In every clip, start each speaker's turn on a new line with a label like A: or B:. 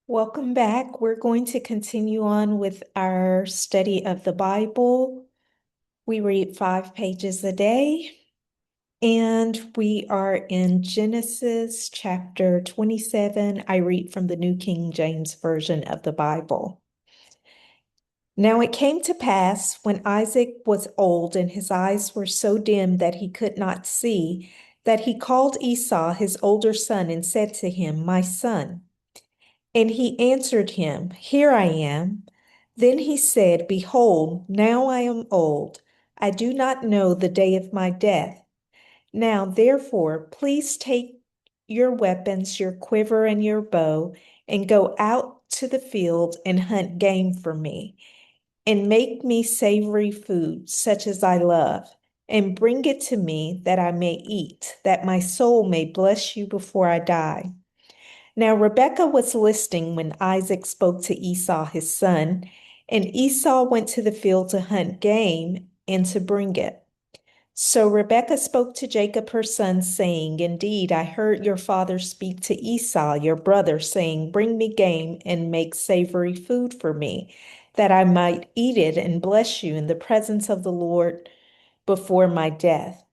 A: Welcome back. We're going to continue on with our study of the Bible. We read 5 pages a day, and we are in Genesis chapter 27. I read from the New King James Version of the Bible. Now it came to pass when Isaac was old and his eyes were so dim that he could not see, that he called Esau, his older son, and said to him, "My son." And he answered him, "Here I am." Then he said, "Behold, now I am old. I do not know the day of my death. Now, therefore, please take your weapons, your quiver, and your bow, and go out to the field and hunt game for me, and make me savory food, such as I love, and bring it to me that I may eat, that my soul may bless you before I die." Now Rebekah was listening when Isaac spoke to Esau his son, and Esau went to the field to hunt game and to bring it. So Rebekah spoke to Jacob her son, saying, "Indeed, I heard your father speak to Esau your brother, saying, 'Bring me game and make savory food for me, that I might eat it and bless you in the presence of the Lord before my death.'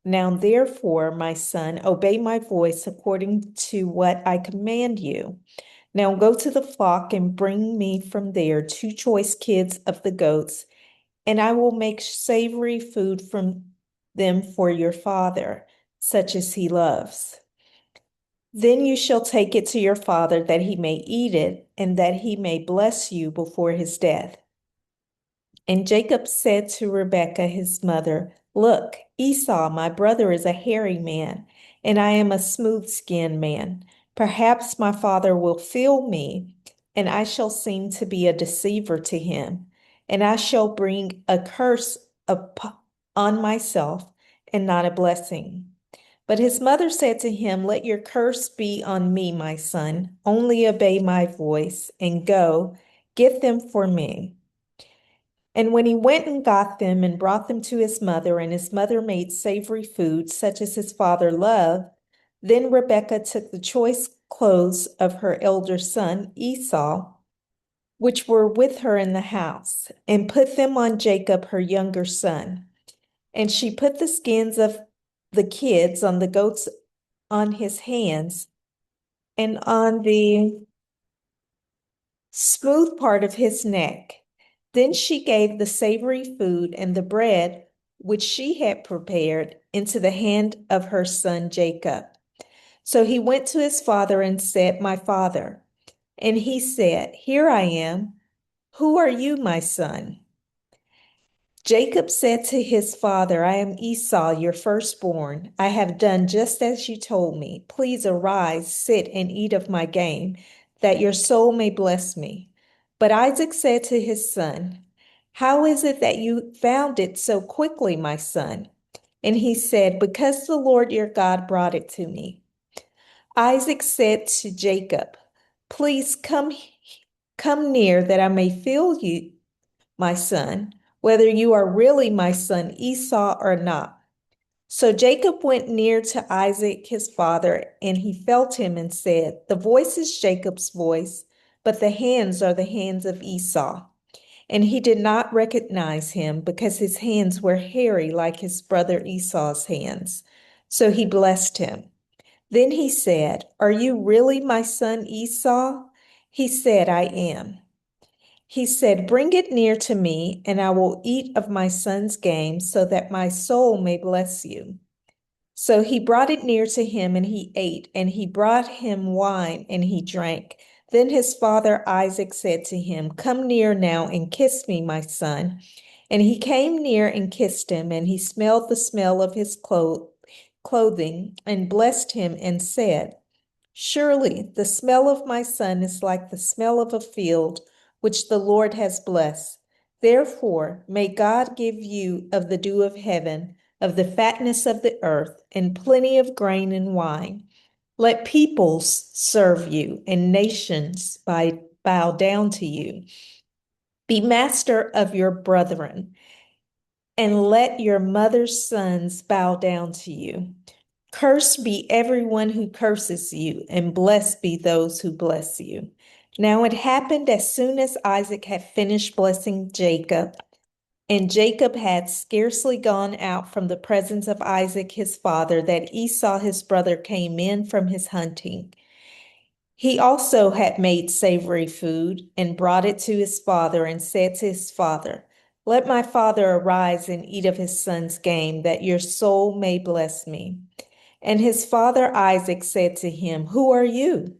A: Now, therefore, my son, obey my voice according to what I command you. Now go to the flock and bring me from there 2 choice kids of the goats, and I will make savory food from them for your father, such as he loves. Then you shall take it to your father that he may eat it, and that he may bless you before his death." And Jacob said to Rebekah his mother, "Look, Esau, my brother, is a hairy man, and I am a smooth-skinned man. Perhaps my father will feel me, and I shall seem to be a deceiver to him, and I shall bring a curse on myself and not a blessing." But his mother said to him, "Let your curse be on me, my son. Only obey my voice and go, get them for me." And when he went and got them and brought them to his mother, and his mother made savory food, such as his father loved, then Rebekah took the choice clothes of her elder son Esau, which were with her in the house, and put them on Jacob, her younger son. And she put the skins of the kids on the goats on his hands, and on the smooth part of his neck. Then she gave the savory food and the bread which she had prepared into the hand of her son Jacob. So he went to his father and said, "My father." And he said, "Here I am. Who are you, my son?" Jacob said to his father, "I am Esau, your firstborn. I have done just as you told me. Please arise, sit, and eat of my game, that your soul may bless me." But Isaac said to his son, "How is it that you found it so quickly, my son?" And he said, "Because the Lord your God brought it to me." Isaac said to Jacob, "Please come near that I may feel you, my son, whether you are really my son Esau or not." So Jacob went near to Isaac his father, and he felt him and said, "The voice is Jacob's voice, but the hands are the hands of Esau." And he did not recognize him because his hands were hairy like his brother Esau's hands. So he blessed him. Then he said, "Are you really my son Esau?" He said, "I am." He said, "Bring it near to me, and I will eat of my son's game, so that my soul may bless you." So he brought it near to him, and he ate, and he brought him wine, and he drank. Then his father Isaac said to him, "Come near now and kiss me, my son." And he came near and kissed him, and he smelled the smell of his clothing, and blessed him, and said, "Surely the smell of my son is like the smell of a field which the Lord has blessed. Therefore, may God give you of the dew of heaven, of the fatness of the earth, and plenty of grain and wine. Let peoples serve you, and nations bow down to you. Be master of your brethren, and let your mother's sons bow down to you. Cursed be everyone who curses you, and blessed be those who bless you. Now it happened as soon as Isaac had finished blessing Jacob, and Jacob had scarcely gone out from the presence of Isaac his father, that Esau his brother came in from his hunting. He also had made savory food and brought it to his father and said to his father, "Let my father arise and eat of his son's game, that your soul may bless me." And his father Isaac said to him, "Who are you?"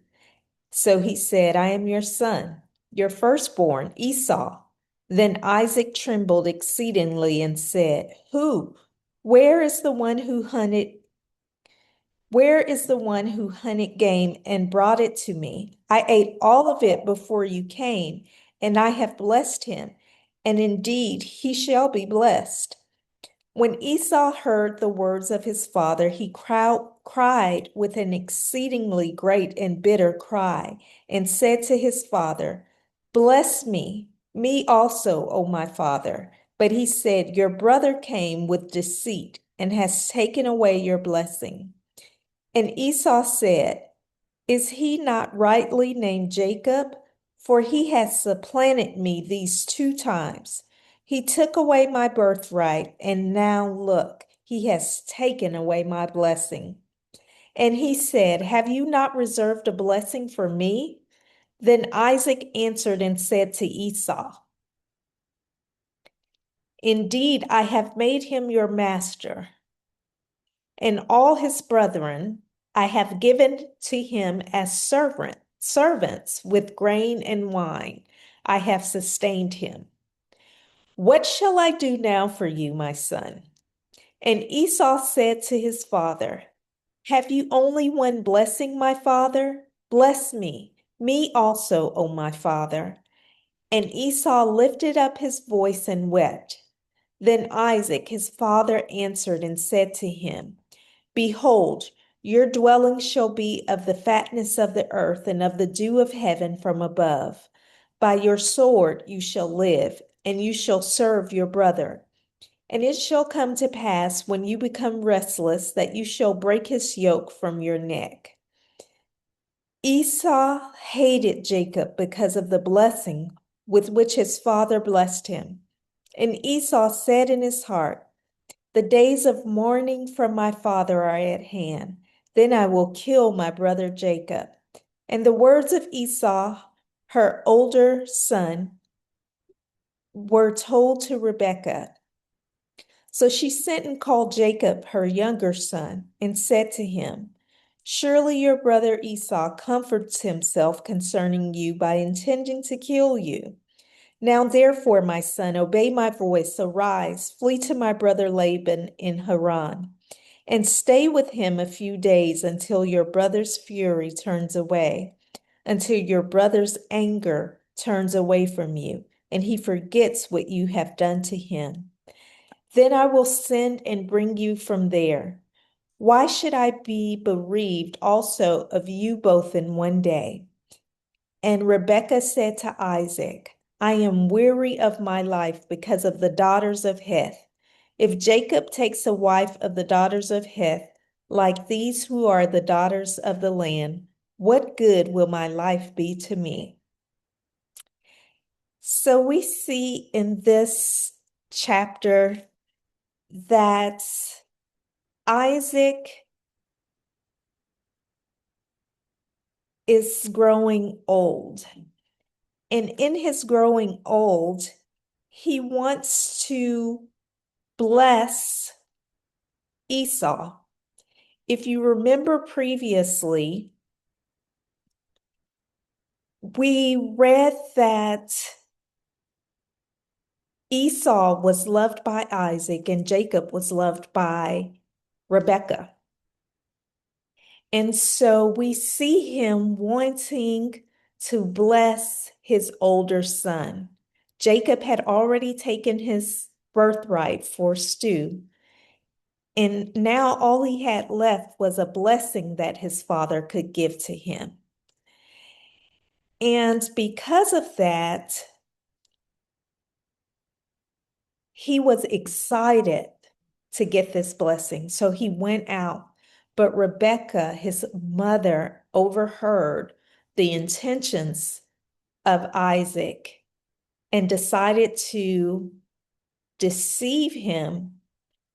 A: So he said, "I am your son, your firstborn, Esau." Then Isaac trembled exceedingly and said, "Who? Where is the one who hunted Where is the one who hunted game and brought it to me? I ate all of it before you came, and I have blessed him, and indeed he shall be blessed." When Esau heard the words of his father, he cried with an exceedingly great and bitter cry, and said to his father, "Bless me also, O my father." But he said, "Your brother came with deceit and has taken away your blessing." And Esau said, "Is he not rightly named Jacob? For he has supplanted me these 2 times. He took away my birthright, and now look, he has taken away my blessing." And he said, "Have you not reserved a blessing for me?" Then Isaac answered and said to Esau, "Indeed, I have made him your master, and all his brethren I have given to him as servants with grain and wine. I have sustained him. What shall I do now for you, my son?" And Esau said to his father, "Have you only one blessing, my father? Bless me also, O my father." And Esau lifted up his voice and wept. Then Isaac, his father, answered and said to him, "Behold, your dwelling shall be of the fatness of the earth and of the dew of heaven from above. By your sword you shall live, and you shall serve your brother. And it shall come to pass when you become restless that you shall break his yoke from your neck." Esau hated Jacob because of the blessing with which his father blessed him. And Esau said in his heart, "The days of mourning from my father are at hand. Then I will kill my brother Jacob." And the words of Esau, her older son, were told to Rebekah. So she sent and called Jacob, her younger son, and said to him, "Surely your brother Esau comforts himself concerning you by intending to kill you. Now therefore, my son, obey my voice, arise, flee to my brother Laban in Haran, and stay with him a few days until your brother's fury turns away, until your brother's anger turns away from you, and he forgets what you have done to him. Then I will send and bring you from there. Why should I be bereaved also of you both in one day?" And Rebekah said to Isaac, "I am weary of my life because of the daughters of Heth. If Jacob takes a wife of the daughters of Heth, like these who are the daughters of the land, what good will my life be to me?" So we see in this chapter that Isaac is growing old. And in his growing old, he wants to bless Esau. If you remember previously, we read that Esau was loved by Isaac and Jacob was loved by Rebekah. And so we see him wanting to bless his older son. Jacob had already taken his birthright for stew, and now all he had left was a blessing that his father could give to him. And because of that, he was excited to get this blessing. So he went out. But Rebekah, his mother, overheard the intentions of Isaac and decided to deceive him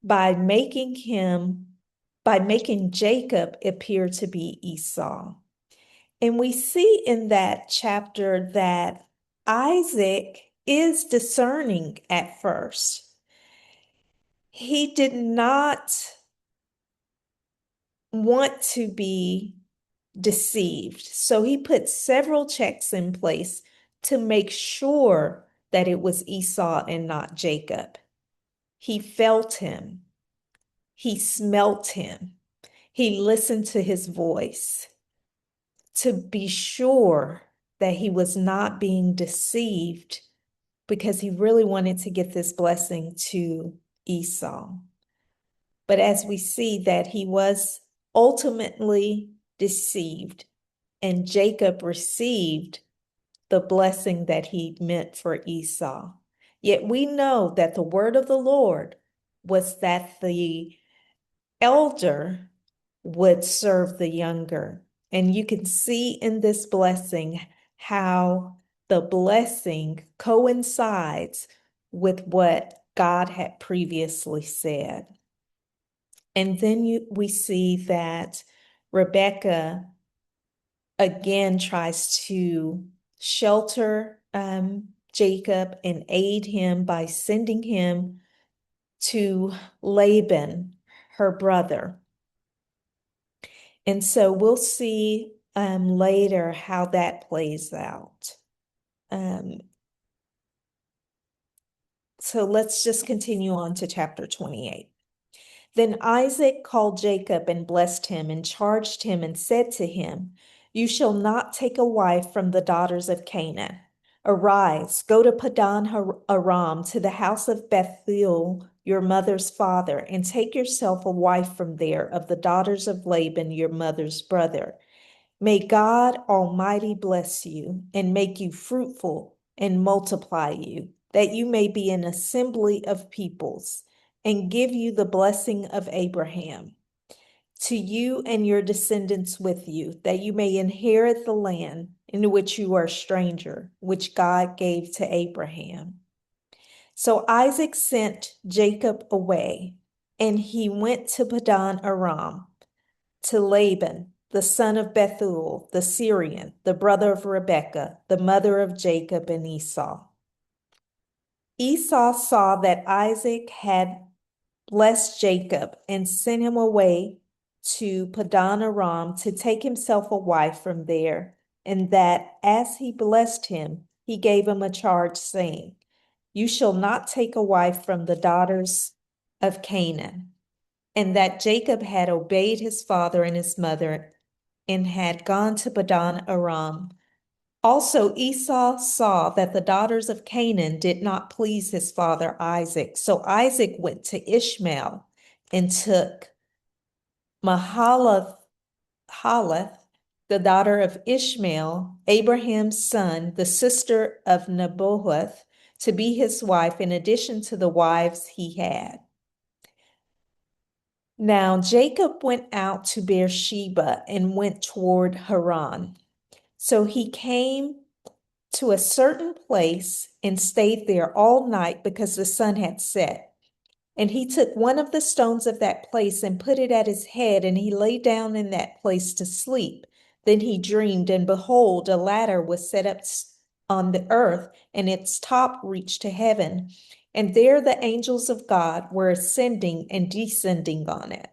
A: by making Jacob appear to be Esau. And we see in that chapter that Isaac is discerning at first. He did not want to be deceived. So he put several checks in place to make sure that it was Esau and not Jacob. He felt him. He smelt him. He listened to his voice to be sure that he was not being deceived, because he really wanted to get this blessing to Esau. But as we see that he was ultimately deceived, and Jacob received the blessing that he meant for Esau. Yet we know that the word of the Lord was that the elder would serve the younger. And you can see in this blessing how the blessing coincides with what God had previously said. And then we see that Rebekah again tries to shelter Jacob and aid him by sending him to Laban, her brother. And so we'll see later how that plays out. So let's just continue on to chapter 28. Then Isaac called Jacob and blessed him and charged him and said to him, "You shall not take a wife from the daughters of Canaan. Arise, go to Padan Aram, to the house of Bethuel, your mother's father, and take yourself a wife from there of the daughters of Laban, your mother's brother. May God Almighty bless you and make you fruitful and multiply you, that you may be an assembly of peoples, and give you the blessing of Abraham, to you and your descendants with you, that you may inherit the land in which you are a stranger, which God gave to Abraham." So Isaac sent Jacob away, and he went to Padan Aram, to Laban, the son of Bethuel, the Syrian, the brother of Rebekah, the mother of Jacob and Esau. Esau saw that Isaac had blessed Jacob and sent him away to Padan Aram to take himself a wife from there, and that as he blessed him, he gave him a charge, saying, "You shall not take a wife from the daughters of Canaan." And that Jacob had obeyed his father and his mother and had gone to Padan Aram. Also, Esau saw that the daughters of Canaan did not please his father Isaac. So Isaac went to Ishmael and took Mahalath, the daughter of Ishmael, Abraham's son, the sister of Nebaioth, to be his wife, in addition to the wives he had. Now Jacob went out to Beersheba and went toward Haran. So he came to a certain place and stayed there all night because the sun had set. And he took one of the stones of that place and put it at his head, and he lay down in that place to sleep. Then he dreamed, and behold, a ladder was set up on the earth, and its top reached to heaven. And there the angels of God were ascending and descending on it.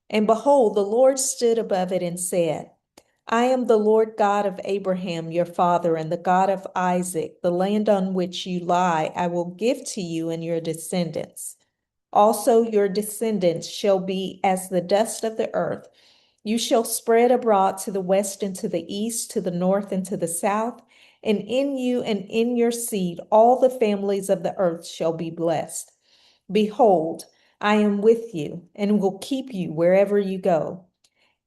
A: And behold, the Lord stood above it and said, "I am the Lord God of Abraham, your father, and the God of Isaac. The land on which you lie, I will give to you and your descendants. Also, your descendants shall be as the dust of the earth. You shall spread abroad to the west and to the east, to the north and to the south. And in you and in your seed, all the families of the earth shall be blessed. Behold, I am with you and will keep you wherever you go,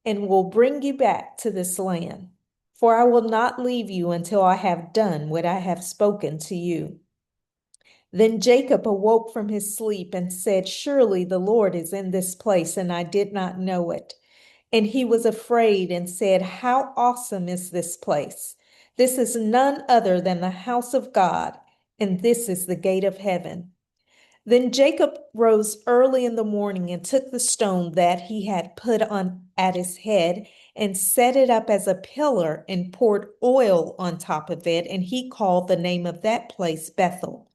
A: and will bring you back to this land. For I will not leave you until I have done what I have spoken to you." Then Jacob awoke from his sleep and said, "Surely the Lord is in this place, and I did not know it." And he was afraid and said, "How awesome is this place!" This is none other than the house of God, and this is the gate of heaven. Then Jacob rose early in the morning and took the stone that he had put on at his head and set it up as a pillar and poured oil on top of it, and he called the name of that place Bethel.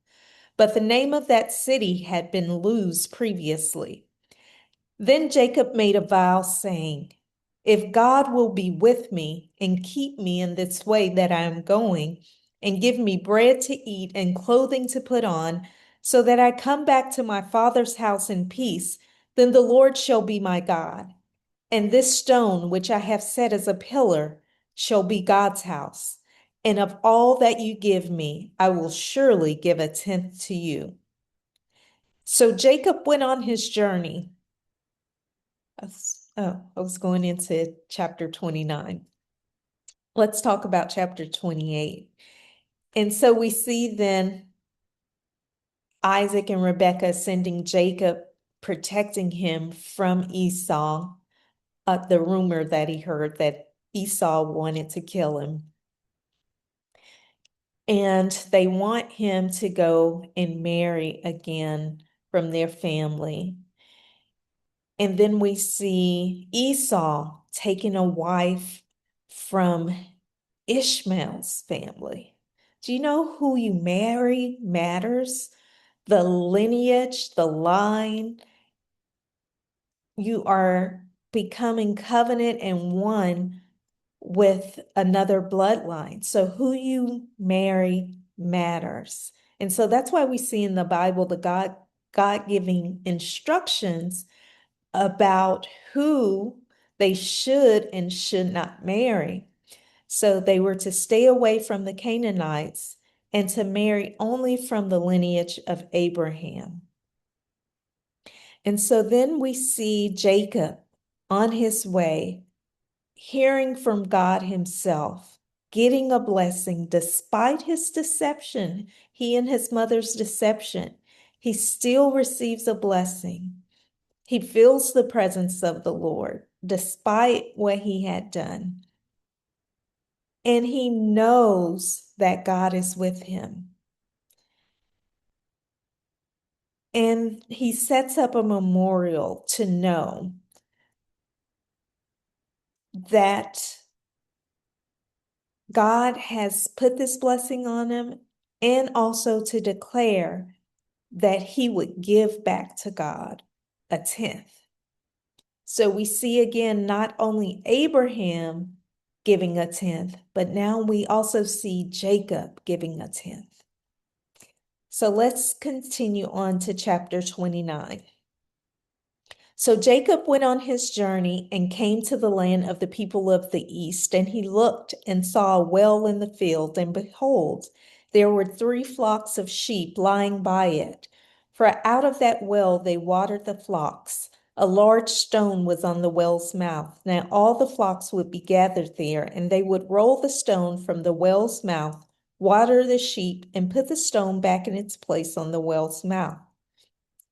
A: But the name of that city had been Luz previously. Then Jacob made a vow, saying, if God will be with me and keep me in this way that I am going, and give me bread to eat and clothing to put on, so that I come back to my father's house in peace, then the Lord shall be my God. And this stone which I have set as a pillar shall be God's house. And of all that you give me, I will surely give a tenth to you. So Jacob went on his journey. I was going into chapter 29. Let's talk about chapter 28. And so we see then Isaac and Rebekah sending Jacob, protecting him from Esau, the rumor that he heard that Esau wanted to kill him. And they want him to go and marry again from their family. And then we see Esau taking a wife from Ishmael's family. Do you know who you marry matters? The lineage, the line. You are becoming covenant and one with another bloodline. So who you marry matters. And so that's why we see in the Bible the God-giving instructions about who they should and should not marry. So they were to stay away from the Canaanites and to marry only from the lineage of Abraham. And so then we see Jacob on his way, hearing from God himself, getting a blessing despite his deception, he and his mother's deception. He still receives a blessing. He feels the presence of the Lord despite what he had done. And he knows that God is with him. And he sets up a memorial to know that God has put this blessing on him, and also to declare that he would give back to God a tenth. So we see again, not only Abraham giving a tenth, but now we also see Jacob giving a tenth. So let's continue on to chapter 29. So Jacob went on his journey and came to the land of the people of the east, and he looked and saw a well in the field, and behold, there were 3 flocks of sheep lying by it. For out of that well they watered the flocks. A large stone was on the well's mouth. Now all the flocks would be gathered there, and they would roll the stone from the well's mouth, water the sheep, and put the stone back in its place on the well's mouth.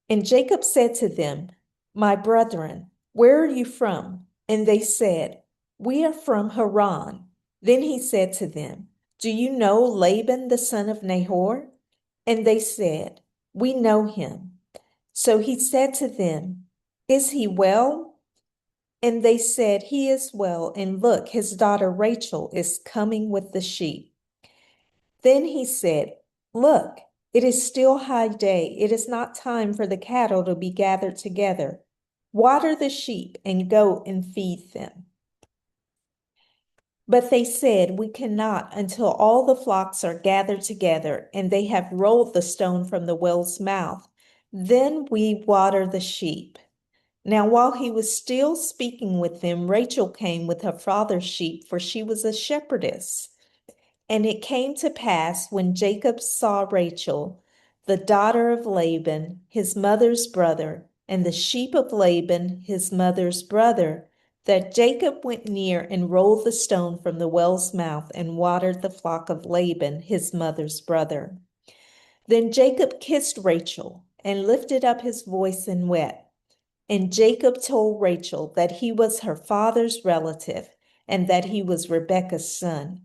A: And Jacob said to them, my brethren, where are you from? And they said, we are from Haran. Then he said to them, do you know Laban the son of Nahor? And they said, we know him. So he said to them, is he well? And they said, he is well, and look, his daughter Rachel is coming with the sheep. Then he said, look, it is still high day. It is not time for the cattle to be gathered together. Water the sheep and go and feed them. But they said, we cannot until all the flocks are gathered together and they have rolled the stone from the well's mouth. Then we water the sheep. Now, while he was still speaking with them, Rachel came with her father's sheep, for she was a shepherdess. And it came to pass when Jacob saw Rachel, the daughter of Laban, his mother's brother, and the sheep of Laban, his mother's brother, that Jacob went near and rolled the stone from the well's mouth and watered the flock of Laban, his mother's brother. Then Jacob kissed Rachel and lifted up his voice and wept. And Jacob told Rachel that he was her father's relative and that he was Rebekah's son.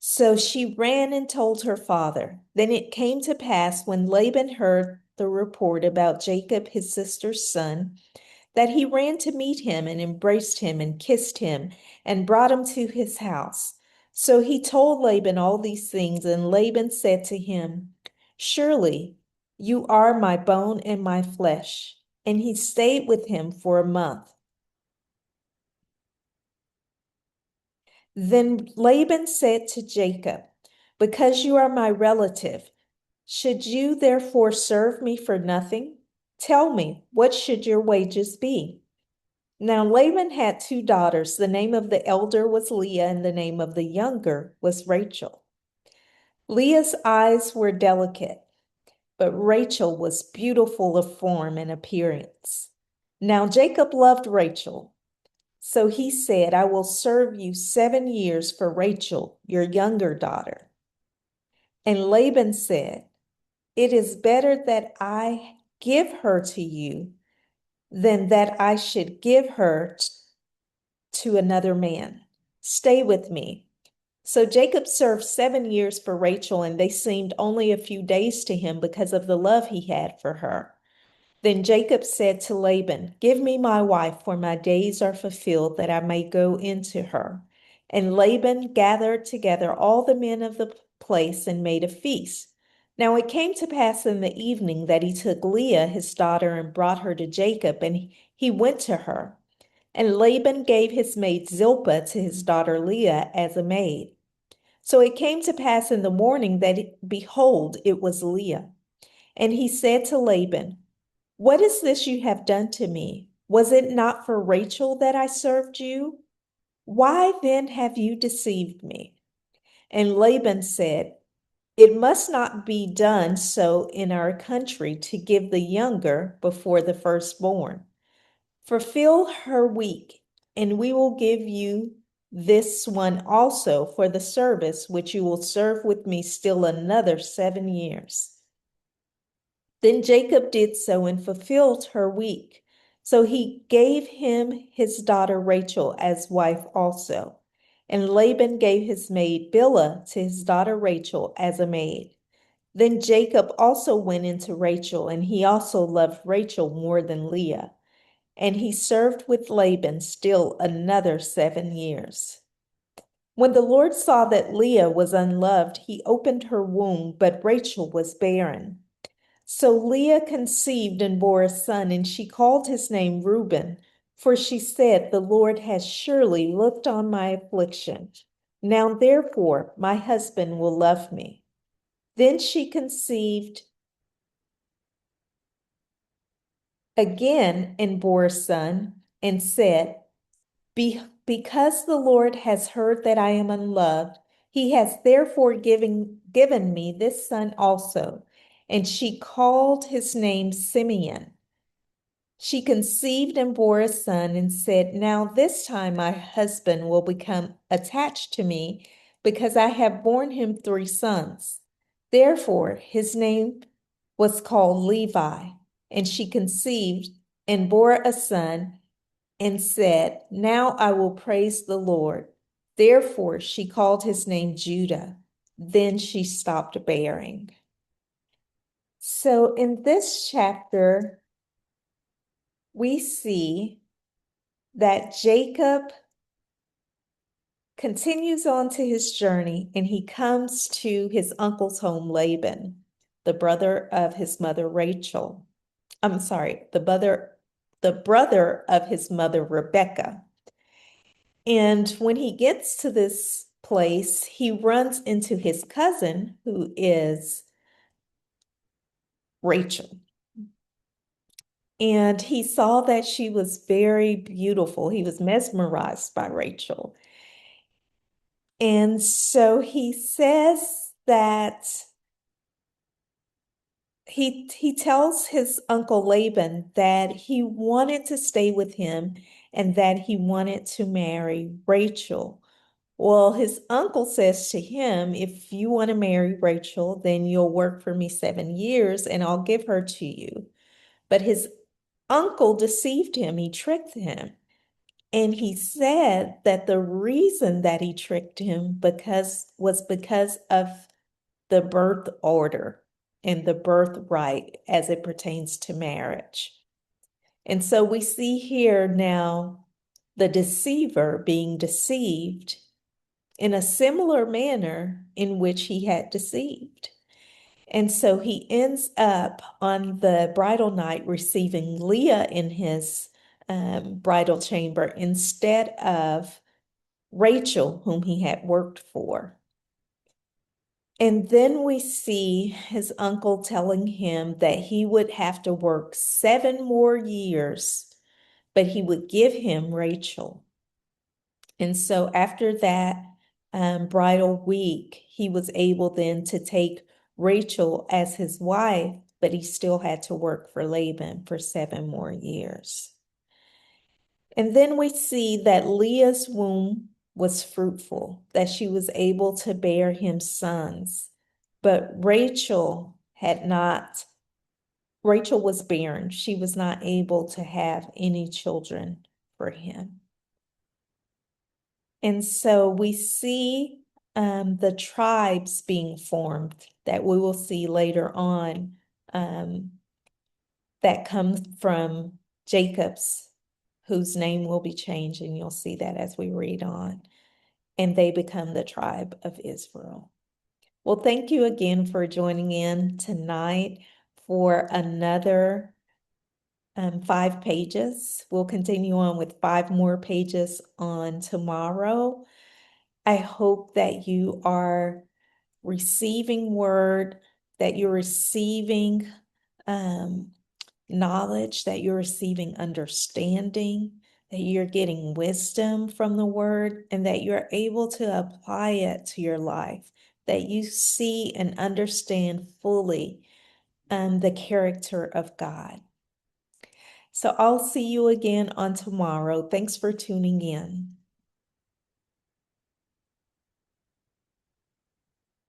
A: So she ran and told her father. Then it came to pass when Laban heard the report about Jacob, his sister's son, that he ran to meet him and embraced him and kissed him and brought him to his house. So he told Laban all these things, and Laban said to him, "Surely you are my bone and my flesh." And he stayed with him for a month. Then Laban said to Jacob, "Because you are my relative, should you therefore serve me for nothing? Tell me, what should your wages be?" Now Laban had two daughters. The name of the elder was Leah, and the name of the younger was Rachel. Leah's eyes were delicate, but Rachel was beautiful of form and appearance. Now Jacob loved Rachel. So he said, "I will serve you 7 years for Rachel, your younger daughter." And Laban said, "It is better that I give her to you than that I should give her to another man. Stay with me." So Jacob served 7 years for Rachel, and they seemed only a few days to him because of the love he had for her. Then Jacob said to Laban, "Give me my wife, for my days are fulfilled, that I may go into her." And Laban gathered together all the men of the place and made a feast. Now it came to pass in the evening that he took Leah, his daughter, and brought her to Jacob, and he went to her. And Laban gave his maid Zilpah to his daughter Leah as a maid. So it came to pass in the morning that, behold, it was Leah. And he said to Laban, "What is this you have done to me? Was it not for Rachel that I served you? Why then have you deceived me?" And Laban said, "It must not be done so in our country to give the younger before the firstborn. Fulfill her week, and we will give you this one also for the service which you will serve with me still another 7 years." Then Jacob did so and fulfilled her week. So he gave him his daughter Rachel as wife also. And Laban gave his maid Bilhah to his daughter Rachel as a maid. Then Jacob also went into Rachel, and he also loved Rachel more than Leah. And he served with Laban still another 7 years. When the Lord saw that Leah was unloved, he opened her womb, but Rachel was barren. So Leah conceived and bore a son, and she called his name Reuben, for she said, "The Lord has surely looked on my affliction. Now therefore my husband will love me." Then she conceived again and bore a son, and said, Because the Lord has heard that I am unloved, he has therefore given me this son also." And she called his name Simeon. She conceived and bore a son and said, "Now this time my husband will become attached to me because I have borne him 3 sons." Therefore his name was called Levi. And she conceived and bore a son and said, "Now I will praise the Lord." Therefore she called his name Judah. Then she stopped bearing. So in this chapter, we see that Jacob continues on to his journey, and he comes to his uncle's home, Laban, the brother of his mother Rachel. I'm sorry, the brother of his mother Rebecca. And when he gets to this place, he runs into his cousin, who is Rachel. And he saw that she was very beautiful. He was mesmerized by Rachel. And so he says that he tells his uncle Laban that he wanted to stay with him and that he wanted to marry Rachel. Well, his uncle says to him, "If you want to marry Rachel, then you'll work for me 7 years and I'll give her to you." But his uncle deceived him, he tricked him. And he said that the reason that he tricked him was because of the birth order and the birthright as it pertains to marriage. And so we see here now the deceiver being deceived in a similar manner in which he had deceived. And so he ends up on the bridal night receiving Leah in his bridal chamber instead of Rachel, whom he had worked for. And then we see his uncle telling him that he would have to work 7 more years, but he would give him Rachel. And so after that bridal week, he was able then to take Rachel as his wife, but he still had to work for Laban for 7 more years. And then we see that Leah's womb was fruitful, that she was able to bear him sons. But Rachel was barren. She was not able to have any children for him. And so we see the tribes being formed that we will see later on that comes from Jacob's, whose name will be changed, and you'll see that as we read on. And they become the tribe of Israel. Well, thank you again for joining in tonight for another 5 pages. We'll continue on with 5 more pages on tomorrow. I hope that you are receiving word, that you're receiving knowledge, that you're receiving understanding, that you're getting wisdom from the word, and that you're able to apply it to your life, that you see and understand fully the character of God. So I'll see you again on tomorrow. Thanks for tuning in.